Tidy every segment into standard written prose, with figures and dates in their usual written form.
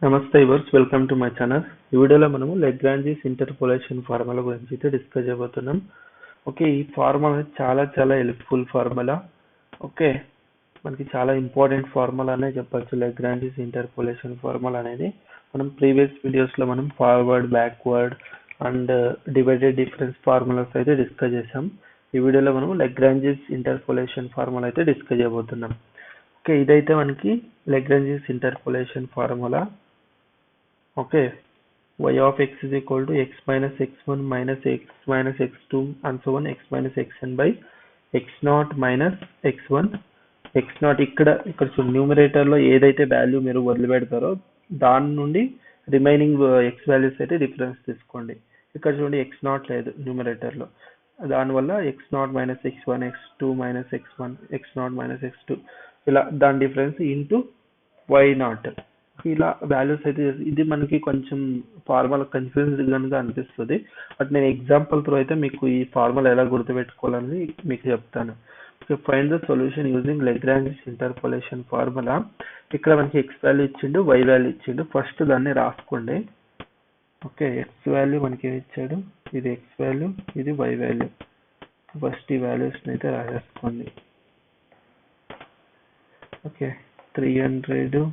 నమస్తే వర్స్ welcome to my channel. ఈ వీడియోలో మనము లెగ్రాంజీస్ ఇంటర్పోలేషన్ ఫార్ములా గురించి అయితే డిస్కస్ చేయబోతున్నాం. ఓకే, ఈ ఫార్ములా చాలా హెల్ప్ఫుల్ ఫార్ములా. ఓకే, మనకి చాలా ఇంపార్టెంట్ ఫార్ములా అనే చెప్పొచ్చు. లెగ్రాంజీస్ ఇంటర్పోలేషన్ ఫార్ములా అనేది మనం ప్రీవియస్ వీడియోస్లో మనం forward, backward and divided difference formulas అయితే డిస్కస్ చేసాం. ఈ వీడియోలో మనం లెగ్రాంజీస్ ఇంటర్పోలేషన్ ఫార్ములా అయితే డిస్కస్ చేయబోతున్నాం. ఓకే, ఇదైతే మనకి Lagrange's interpolation formula. Okay, y of x is equal to x minus x1 minus x minus x2 and so on x minus xn by x0 minus x1 x0. ఇక్కడ numerator లో ఏదైతే value మీరు వదిలిపెడతారో దాని నుండి remaining x values అయితే difference తీసుకోండి. ఇక్కడ చూడండి x0 లేదు న్యూమరేటర్ లో, దానివల్ల x0 minus x1 x2 minus x1 x0 minus x2 ఇలా దాని డిఫరెన్స్ ఇంటూ y0 ఇలా వాల్యూస్ అయితే. ఇది మనకి కొంచెం ఫార్ములా కన్ఫ్యూజ్డ్ గా అనిపిస్తుంది, బట్ నేను ఎగ్జాంపుల్ త్రూ అయితే మీకు ఈ ఫార్ములా ఎలా గుర్తుపెట్టుకోవాలని మీకు చెప్తాను. Find the solution using Lagrange interpolation formula. ఇక్కడ మనకి ఎక్స్ వాల్యూ ఇచ్చిండు, వై వాల్యూ ఇచ్చిండు. ఫస్ట్ దాన్ని రాసుకోండి. ఓకే, ఎక్స్ వాల్యూ మనకి ఏమి ఇచ్చాడు, ఇది ఎక్స్ వాల్యూ, ఇది వై వాల్యూ. ఫస్ట్ ఈ వాల్యూస్ అయితే రాసేసుకోండి. ఓకే, 300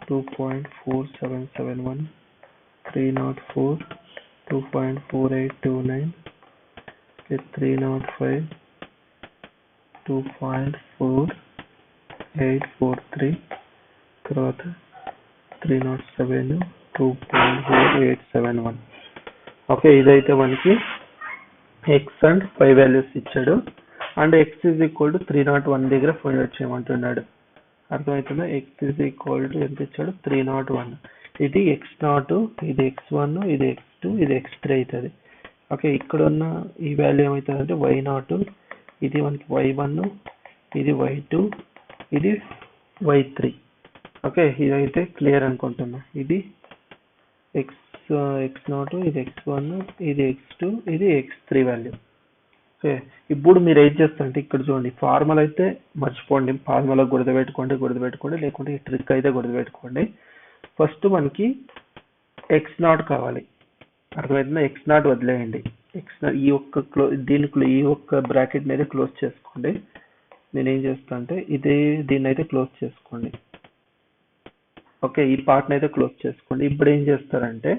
2.4771 304 2.4829 305 2.4843 తర్వాత 307 2.4871. ఓకే, ఇదైతే మనకి ఎక్స్ అండ్ వై వాల్యూస్ ఇచ్చాడు. And X is equal to 301 దగ్గర ఫైండ్ అవుట్ చేయమంటున్నాడు. అర్థమవుతుందా? ఎక్స్ ఈజ్ ఈక్వల్ టు ఎంత ఇచ్చాడు, 301. ఇది x0, ఇది x1, ఇది x2, ఇది x3 అవుతుంది. ఓకే, ఇక్కడ ఉన్న ఈ వాల్యూ ఏమవుతుంది అంటే y0, ఇది మనకి y1, ఇది y2, ఇది y3. ఓకే, ఇదైతే క్లియర్ అనుకుంటున్నా. ఇది x0, ఇది x1, ఇది x2, ఇది x3 వాల్యూ. ఓకే, ఇప్పుడు మీరు ఏం చేస్తారంటే ఇక్కడ చూడండి, ఫార్ములా అయితే మర్చిపోండి, ఫార్ములా గుర్తుపెట్టుకోండి, లేకుంటే ఈ ట్రిక్ అయితే గుర్తుపెట్టుకోండి. ఫస్ట్ మనకి x0 కావాలి. అర్థమవుతుందా? x0 వదిలేయండి. x0 ఈ ఒక్క బ్రాకెట్ అయితే క్లోజ్ చేసుకోండి. నేనేం చేస్తాను అంటే దీన్ని అయితే క్లోజ్ చేసుకోండి. ఓకే, ఈ పార్ట్ అయితే క్లోజ్ చేసుకోండి. ఇప్పుడు ఏం చేస్తారంటే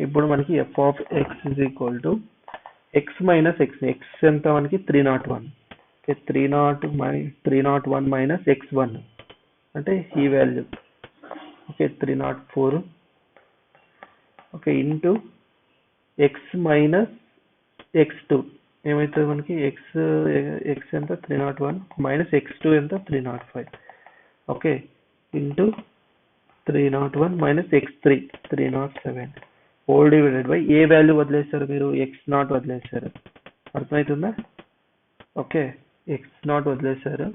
ఇప్పుడు మనకి f of x is equal to x minus x ఎంత మనకి 301. ఓకే, 301 మైనస్ x1 అంటే ఈ value. Okay, 304. Okay, into X minus x2 ఏమవుతుంది మనకి, ఎక్స్ ఎంత 301 మైనస్ x2 ఎంత 305. Okay, into 301 minus x3 307 whole divided by A value వదిలేశారు మీరు, x0 వదిలేశారు. అర్థమవుతుందా? ఓకే, x0 వదిలేశారు.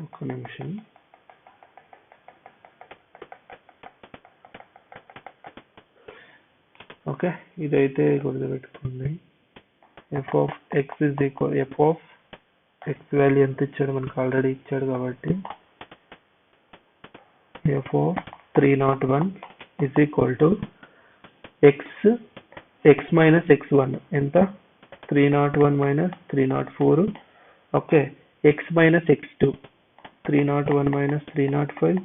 ఒక్క నిమిషం. ఓకే, ఇదైతే గుర్తుపెట్టుకోండి. F of X is equal, F of X value ఎంత ఇచ్చాడు మనకు, ఆల్రెడీ ఇచ్చాడు కాబట్టి F of 301 is equal to X minus x1 ఎంత 301 minus 304. Okay, X minus x2 301 minus 305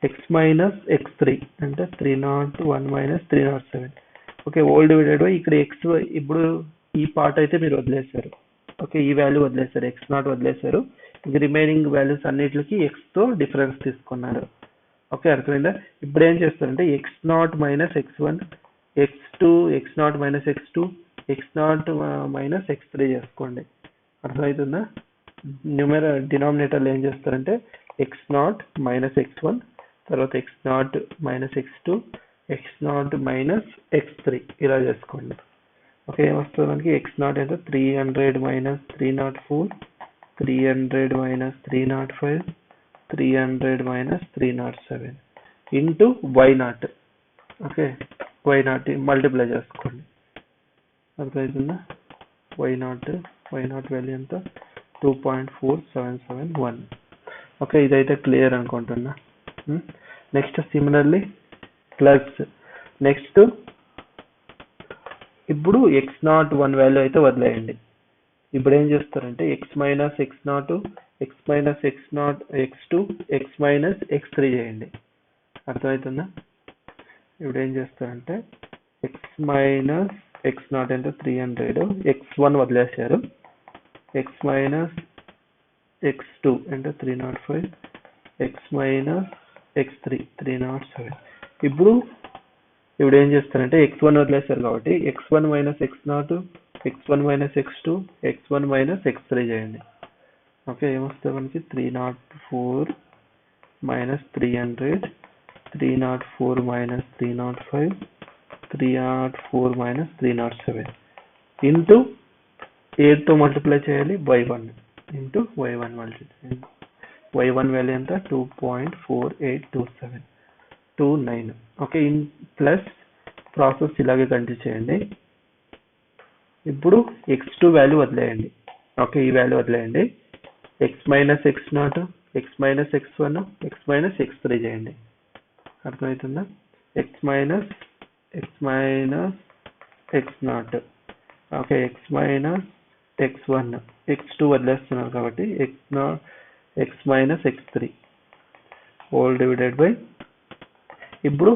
X minus x3 అంటే 301 minus 307. Okay, whole divided by ఇక్కడ X. ఇప్పుడు ఈ పార్ట్ అయితే మీరు వదిలేశారు. ఓకే, ఈ వాల్యూ వదిలేశారు, x0 వదిలేశారు. ఇది రిమైనింగ్ వాల్యూస్ అన్నిటికి ఎక్స్ తో డిఫరెన్స్ తీసుకున్నారు. ఓకే, అర్థమైందా? ఇప్పుడు ఏం చేస్తారంటే x0 minus x1 x2 x0 minus x2 x0 minus x3 చేసుకోండి. అర్థమవుతుందా? డినామినేటర్లో ఏం చేస్తారంటే x0 మైనస్ x1 తర్వాత x0 minus x2 x0 minus x3 ఇలా చేసుకోండి. ఓకే, ఏమొస్తుంది మనకి x0 అయితే 300 minus 304 300 minus 305, 300 minus 307 into y0. Okay, y0 multiply చేసుకోండి. అర్థమవుతుందా? y0 వాల్యూ ఎంత? 2.4771. ఓకే, ఇదైతే క్లియర్ అనుకుంటున్నా. నెక్స్ట్ సిమిలర్లీ ప్లస్ నెక్స్ట్ ఇప్పుడు x01 వాల్యూ అయితే వదిలేయండి. ఇప్పుడు ఏం చేస్తారంటే x minus x0, x minus x2, x minus x3 చేయండి. అర్థమవుతుందా? ఇప్పుడు ఏం చేస్తారంటే x మైనస్ x0 అంటే 300, x1 వదిలేశారు, x మైనస్ x2 అంటే 305, x మైనస్ x3 307. ఇప్పుడు ఏం చేస్తారంటే x1 వదిలేశారు కాబట్టి x1 minus x0, x1 minus x2, x1 minus x3 చేయండి. ఓకే, ఏమొస్తుంది మనకి? 304 మైనస్ 300, 304 మైనస్ 305, 304 మైనస్ 307 ఇంటూ 8తో మల్టిప్లై చేయాలి y1 into y1 multiply. y1 value ఎంత? 2.482729. ఓకే, ప్లస్ ప్రాసెస్ ఇలాగే కంటిన్యూ చేయండి. ఇప్పుడు x2 వాల్యూ వదిలేయండి. ఓకే, ఈ వాల్యూ వదిలేయండి. x minus x0, x minus x1, x minus x3 చేయండి. అర్థమవుతుందా? x minus x0, okay, x minus x1, x2 వదిలేస్తున్నారు కాబట్టి x minus x3 whole divided by. ఇప్పుడు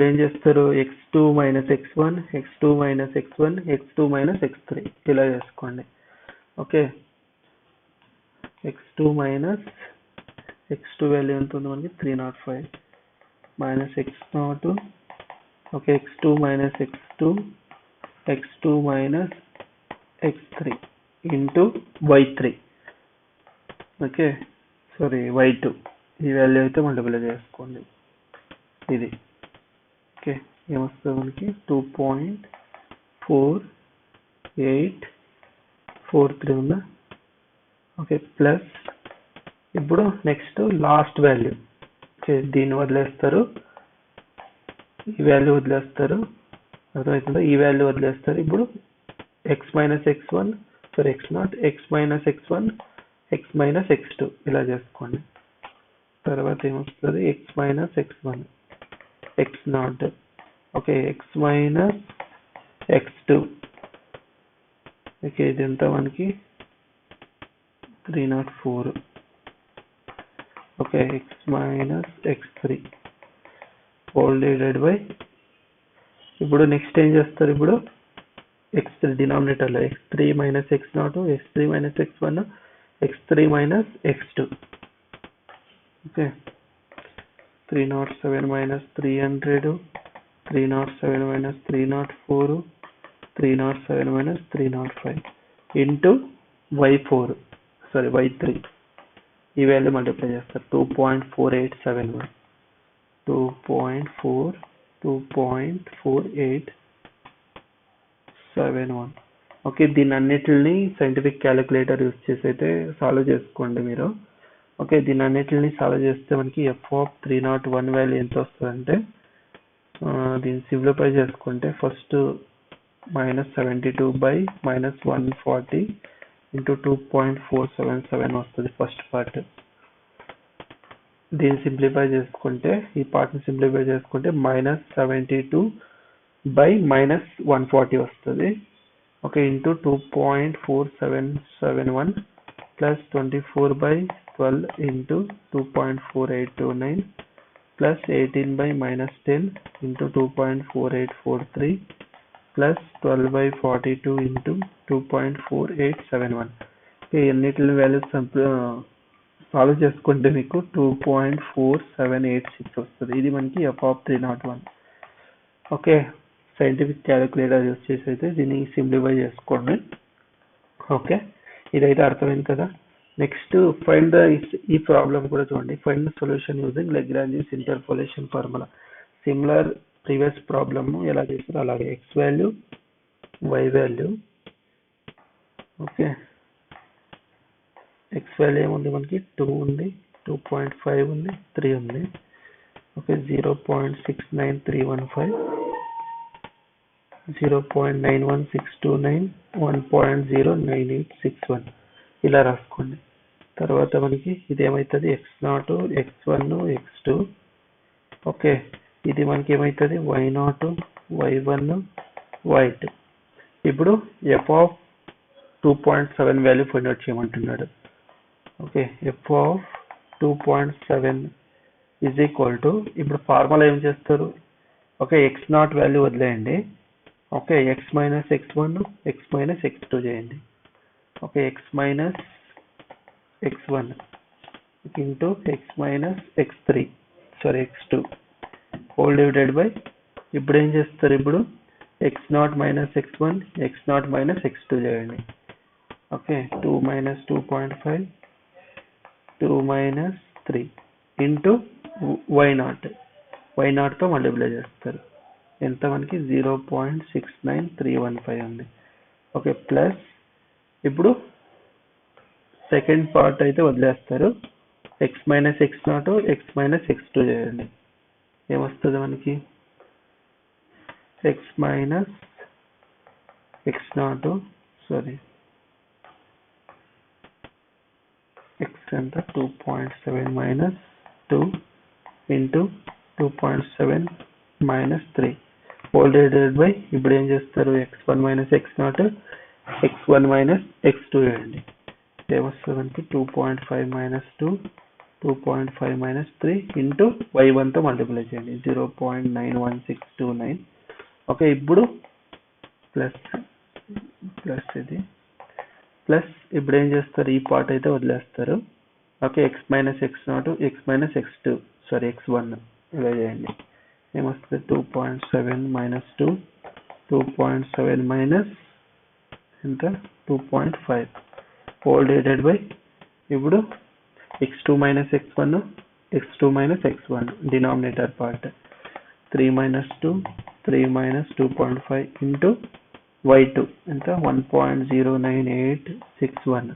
ఏం చేస్తారు? x2 minus x1, x2 minus x1, x2 minus x3 ఇలా చేసుకోండి. Okay, x2 minus x2 value ఎంత ఉంది మనకి? 305 minus x0, okay, x2 minus x2, x2 minus x3 into y3. Okay, sorry y2 ఈ value అయితే మల్టిప్లై చేసుకోండి. ఇది ఓకే, ఏమొస్తుంది మనకి? 2.4843 ఉందా? ఓకే, ప్లస్ ఇప్పుడు నెక్స్ట్ లాస్ట్ వాల్యూ. ఓకే, దీన్ని వదిలేస్తారు, ఈ వాల్యూ వదిలేస్తారు. అర్థమవుతుందా? ఈ వాల్యూ వదిలేస్తారు. ఇప్పుడు x minus x1, sorry x0, x minus x1, x minus x2 ఇలా చేసుకోండి. తర్వాత ఏమొస్తుంది? x minus x1, x0, okay, x minus x2, okay, ఇది ఎంత మనకి? 304, okay, x minus x3 whole divided by. ఇప్పుడు నెక్స్ట్ ఏం చేస్తారు? ఇప్పుడు x3 డినామినేటర్లో x3 minus x0, x3 minus x1, x3 minus x2. Okay, 307 minus 300, 307 minus 304, 307 minus 305 into y4, sorry y3 ఈ value multiply చేస్తారు. 2.4871, 2.4871. Okay, దీని అన్నిటిని సైంటిఫిక్ క్యాలిక్యులేటర్ యూజ్ చేసి అయితే సాల్వ్ చేసుకోండి మీరు. ఓకే, దీని అన్నిటిని సాల్వ్ చేస్తే మనకి f(301) వాల్యూ ఎంత వస్తుందంటే, దీన్ని సింప్లిఫై చేసుకుంటే ఫస్ట్ -72 బై -140 ఇంటూ 2.477 వస్తుంది ఫస్ట్ పార్ట్. దీన్ని సింప్లిఫై చేసుకుంటే, ఈ పార్ట్ని సింప్లిఫై చేసుకుంటే -72 బై -140 వస్తుంది. Okay, into 2.4771 plus 24/12 into 2.4829 plus 18/-10 into 2.4843 plus 12/42 into 2.4871. ఎన్నిటిని వాల్యూస్ సాల్వ్ చేసుకుంటే మీకు 2.4786 వస్తుంది. ఇది మనకి f(301). Okay, scientific calculator use చేసి అయితే దీన్ని సింప్లిఫై చేసుకోండి. ఓకే, ఇదైతే అర్థమైంది కదా. నెక్స్ట్ ఫైండ్ ద, ఈ ప్రాబ్లం కూడా చూడండి. Find the solution using Lagrange's interpolation formula. Similar previous problem ఎలా చేస్తారో అలాగే x value, y value, okay, X value ఏముంది మనకి 2 ఉంది, 2.5 ఉంది, 3 ఉంది. ఓకే 0.69315, 0.91629, 1.09861 ఇలా రాసుకోండి. తర్వాత మనకి ఇది ఏమవుతుంది x0, x1, x2. ఓకే ఇది మనకి ఏమవుతుంది y0, y1, y2. ఇప్పుడు f of 2.7 value find out చేయమంటున్నాడు. Okay f of 2.7 is equal to, ఇప్పుడు ఫార్ములా ఏం చేస్తారు, ఓకే x0 వాల్యూ వదిలేయండి. Okay x minus x1, x minus x2 చేయండి. Okay x minus x1 into x minus x3 sorry x2 whole divided by, ఇప్పుడు ఏం చేస్తారు, ఇప్పుడు x0 minus x1, x0 minus x2 చేయండి. Okay 2 minus 2.5, 2 minus 3 into y0 తో multiply చేస్తారు. ఎంత మనకి 0.69315 ఉంది. ఓకే ప్లస్ ఇప్పుడు సెకండ్ పార్ట్ అయితే వదిలేస్తారు. x minus x0, x minus x2 చేయండి. ఏమొస్తుంది మనకి x minus x0 sorry x ఎంత 2.7 minus 2 into 2.7 minus 3 whole divided by, ఇప్పుడు ఏం చేస్తారు x1 minus x0, x1 minus x2 చేయండి. ఏమొస్తుంది మనకి 2.5 మైనస్ 2, 2.5 మైనస్ 3 ఇంటూ y1 తో మల్టిప్లై చేయండి 0.91629. ఓకే ఇప్పుడు ప్లస్ ఇది ప్లస్, ఇప్పుడు ఏం చేస్తారు ఈ పార్ట్ అయితే వదిలేస్తారు. Okay x minus x0, x minus x2 sorry x1 ఇలా చేయండి. ఏమొస్తుంది 2.7 మైనస్ 2, 2.7 మైనస్ ఎంత 2.5 హోల్ డివైడెడ్ బై, ఇప్పుడు x2 minus x1, x2 minus x1 denominator part 3 minus 2, 3 minus 2.5 into y2 ఎంత 1.09861.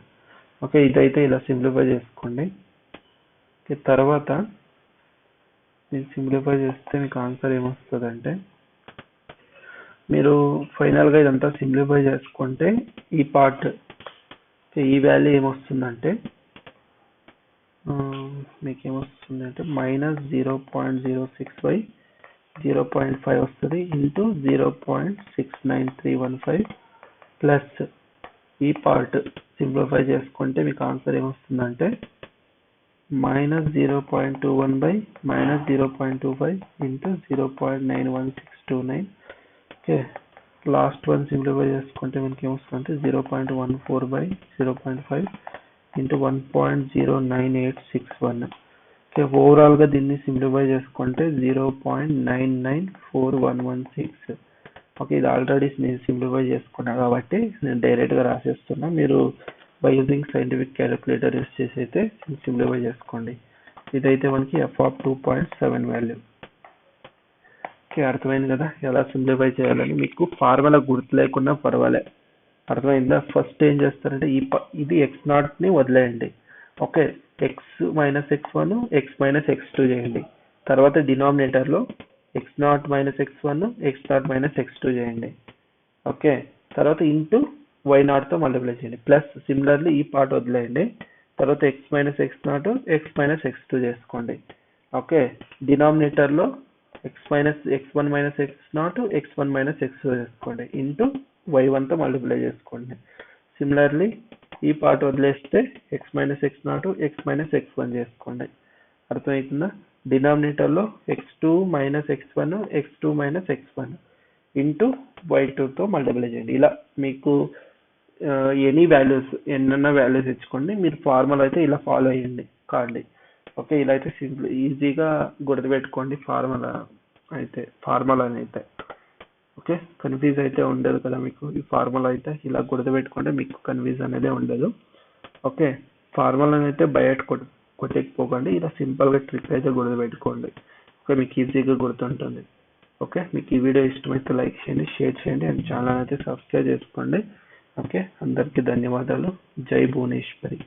ఓకే ఇదైతే ఇలా సింప్లిఫై చేసుకోండి. తర్వాత మీరు సింప్లిఫై చేస్తే మీకు ఆన్సర్ ఏమొస్తుందంటే, మీరు ఫైనల్గా ఇదంతా సింప్లిఫై చేసుకుంటే ఈ పార్ట్ ఈ వాల్యూ ఏమొస్తుందంటే మీకు ఏమొస్తుందంటే మైనస్ 0.065 0.5 వస్తుంది ఇంటూ 0.69315 ప్లస్ ఈ పార్ట్ సింప్లిఫై చేసుకుంటే మీకు ఆన్సర్ ఏమొస్తుందంటే minus 0.21 by minus 0.25 into 0.91629. Okay last one simplify చేసుకుంటే మనకి ఏమొస్తుందంటే 0.14 బై 0.5 ఇంటూ 1.09861. ఓకే ఓవరాల్గా దీన్ని సింప్లిఫై చేసుకుంటే 0.994116. ఓకే ఇది ఆల్రెడీ నేను సింప్లిఫై చేసుకున్నాను కాబట్టి నేను డైరెక్ట్గా రాసేస్తున్నా. మీరు by using scientific calculator use చేసి అయితే సింప్లిఫై చేసుకోండి. ఇదైతే మనకి f ఆఫ్ 2.7 వాల్యూ. ఓకే అర్థమైంది కదా ఎలా సింప్లిఫై చేయాలని. మీకు ఫార్ములా గుర్తు లేకున్నా పర్వాలే, అర్థమైందా. ఫస్ట్ ఏం చేస్తారంటే ఇది x0 ని వదిలేయండి. Okay x minus x1, x minus x2 చేయండి. తర్వాత డినామినేటర్ లో x0 minus x1, x0 minus x2 చేయండి. ఓకే తర్వాత ఇంటూ y0 తో మల్టిప్లై చేయండి. ప్లస్ సిమిలర్లీ ఈ పార్ట్ వదిలేయండి. తర్వాత x minus x0, x minus x2 చేసుకోండి. ఓకే డినామినేటర్ లో x1 minus x0, x1 minus x2 చేసుకోండి ఇంటూ y1 తో మల్టిప్లై చేసుకోండి. సిమిలర్లీ ఈ పార్ట్ వదిలేస్తే x minus x0, x minus x1 చేసుకోండి. అర్థమవుతుందా. డినామినేటర్ లో x2 minus x1, x2 minus x1 into y2 తో మల్టిప్లై చేయండి. ఇలా మీకు ఎనీ వాల్యూస్ ఎన్నన్నా వాల్యూస్ ఇచ్చుకోండి. మీరు ఫార్ములా అయితే ఇలా ఫాలో అయ్యండి కాండి. ఓకే ఇలా అయితే సింపుల్ ఈజీగా గుర్తుపెట్టుకోండి ఫార్ములాని అయితే. ఓకే కన్ఫ్యూజ్ అయితే ఉండదు కదా మీకు. ఈ ఫార్ములా అయితే ఇలా గుర్తుపెట్టుకుంటే మీకు కన్ఫ్యూజ్ అనేది ఉండదు. ఓకే ఫార్ములాని అయితే బయట కొట్టకపోకండి. ఇలా సింపుల్గా ట్రిక్ అయితే గుర్తుపెట్టుకోండి. ఓకే మీకు ఈజీగా గుర్తుంటుంది. ఓకే మీకు ఈ వీడియో ఇష్టమైతే లైక్ చేయండి, షేర్ చేయండి అండ్ ఛానల్ అయితే సబ్స్క్రైబ్ చేసుకోండి. ఓకే అందరికీ ధన్యవాదాలు. జై భువనేశ్వరి.